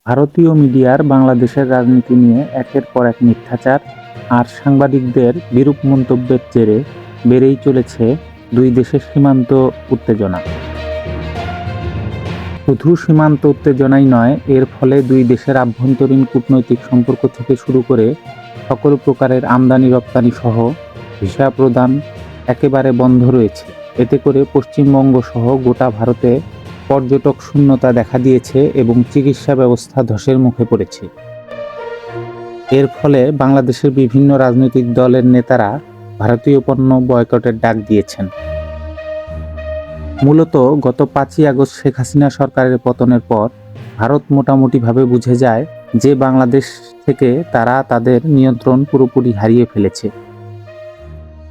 ভারতীয় মিডিয়ার বাংলাদেশের রাজনীতি নিয়ে একের পর এক মিথ্যাচার আর সাংবাদিকদের বিরূপ মন্তব্যের জেরে বেড়েই চলেছে দুই দেশের সীমান্ত উত্তেজনা। শুধু সীমান্ত উত্তেজনাই নয়, এর ফলে দুই দেশের আভ্যন্তরীণ কূটনৈতিক সম্পর্ক থেকে শুরু করে সকল প্রকারের আমদানি রপ্তানি সহ ভিসা প্রদান একেবারে বন্ধ রয়েছে। এতে করে পশ্চিমবঙ্গ সহ গোটা ভারতে পর্যটক শূন্যতা দেখা দিয়েছে এবং চিকিৎসা ব্যবস্থা ধসের মুখে পড়েছে। এর ফলে বাংলাদেশের বিভিন্ন রাজনৈতিক দলের নেতারা ভারতীয় পণ্য বয়কটের ডাক দিয়েছেন। মূলত গত 5ই আগস্ট শেখ হাসিনা সরকারের পতনের পর ভারত মোটামুটিভাবে বুঝে যায় যে বাংলাদেশ থেকে তারা তাদের নিয়ন্ত্রণ পুরোপুরি হারিয়ে ফেলেছে।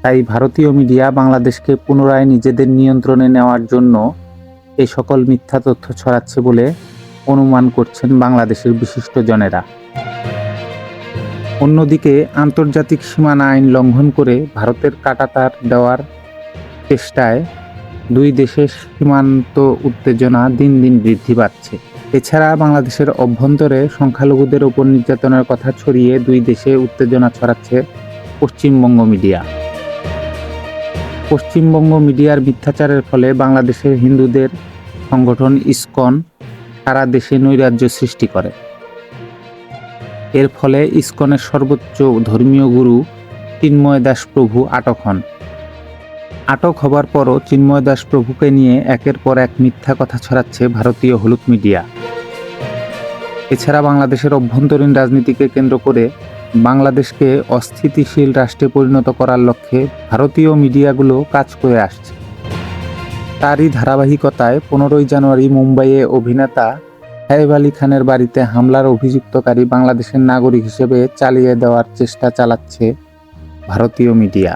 তাই ভারতীয় মিডিয়া বাংলাদেশকে পুনরায় নিজেদের নিয়ন্ত্রণে নেওয়ার জন্য এই সকল মিথ্যা তথ্য ছড়াচ্ছে বলে অনুমান করছেন বাংলাদেশের বিশিষ্টজনেরা। অন্যদিকে আন্তর্জাতিক সীমানা আইন লঙ্ঘন করে ভারতের কাঁটাতার দেওয়ার চেষ্টায় দুই দেশের সীমান্ত উত্তেজনা দিন দিন বৃদ্ধি পাচ্ছে। এছাড়া বাংলাদেশের অভ্যন্তরে সংখ্যালঘুদের ওপর নির্যাতনের কথা ছড়িয়ে দুই দেশে উত্তেজনা ছড়াচ্ছে পশ্চিমবঙ্গ মিডিয়া। পশ্চিমবঙ্গ মিডিয়ার মিথ্যাচারের ফলে বাংলাদেশের হিন্দুদের সংগঠন ইসকন সারা দেশে নৈরাজ্য সৃষ্টি করে। এর ফলে ইসকনের সর্বোচ্চ ধর্মীয় গুরু চিন্ময় দাস প্রভু আটক হন। আটক হবার পরও চিন্ময় দাস প্রভুকে নিয়ে একের পর এক মিথ্যা কথা ছড়াচ্ছে ভারতীয় হলুদ মিডিয়া। এছাড়া বাংলাদেশের অভ্যন্তরীণ রাজনীতিকে কেন্দ্র করে বাংলাদেশকে অস্থিতিশীল রাষ্ট্রে পরিণত করার লক্ষ্যে ভারতীয় মিডিয়াগুলো কাজ করে আসছে। তারই ধারাবাহিকতায় 15ই জানুয়ারি মুম্বাইয়ে অভিনেতা সাইফ আলী খানের বাড়িতে হামলার অভিযুক্তকারী বাংলাদেশের নাগরিক হিসেবে চালিয়ে দেওয়ার চেষ্টা চালাচ্ছে ভারতীয় মিডিয়া।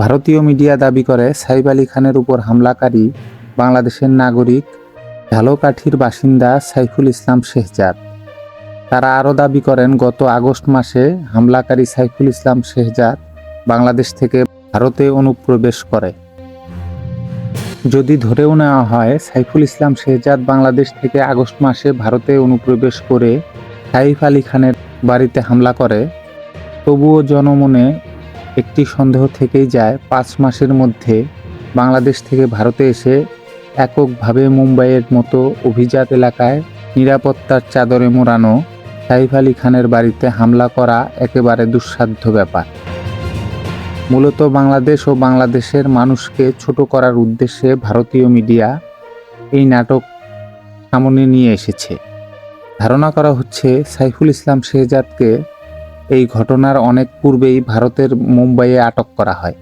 ভারতীয় মিডিয়া দাবি করে সাইফ আলী খানের উপর হামলাকারী বাংলাদেশের নাগরিক ঝালকাঠির বাসিন্দা সাইফুল ইসলাম শেহজাদ। তারা আরও দাবি করেন, গত আগস্ট মাসে হামলাকারী সাইফুল ইসলাম শেহজাদ বাংলাদেশ থেকে ভারতে অনুপ্রবেশ করে। যদি ধরেও নেওয়া হয় সাইফুল ইসলাম শেহজাদ বাংলাদেশ থেকে আগস্ট মাসে ভারতে অনুপ্রবেশ করে সাইফ আলী খানের বাড়িতে হামলা করে, তবুও জনমনে একটি সন্দেহ থেকেই যায় 5 মাসের মধ্যে বাংলাদেশ থেকে ভারতে এসে এককভাবে মুম্বাইয়ের মতো অভিজাত এলাকায় নিরাপত্তার চাদরে মোড়ানো সাইফ আলী খানের বাড়িতে হামলা করা একেবারে দুঃসাধ্য ব্যাপার। মূলত বাংলাদেশ ও বাংলাদেশের মানুষকে ছোট করার উদ্দেশ্যে ভারতীয় মিডিয়া এই নাটক সামনে নিয়ে এসেছে। ধারণা করা হচ্ছে সাইফুল ইসলাম শেহজাদকে এই ঘটনার অনেক পূর্বেই ভারতের মুম্বাইয়ে আটক করা হয়।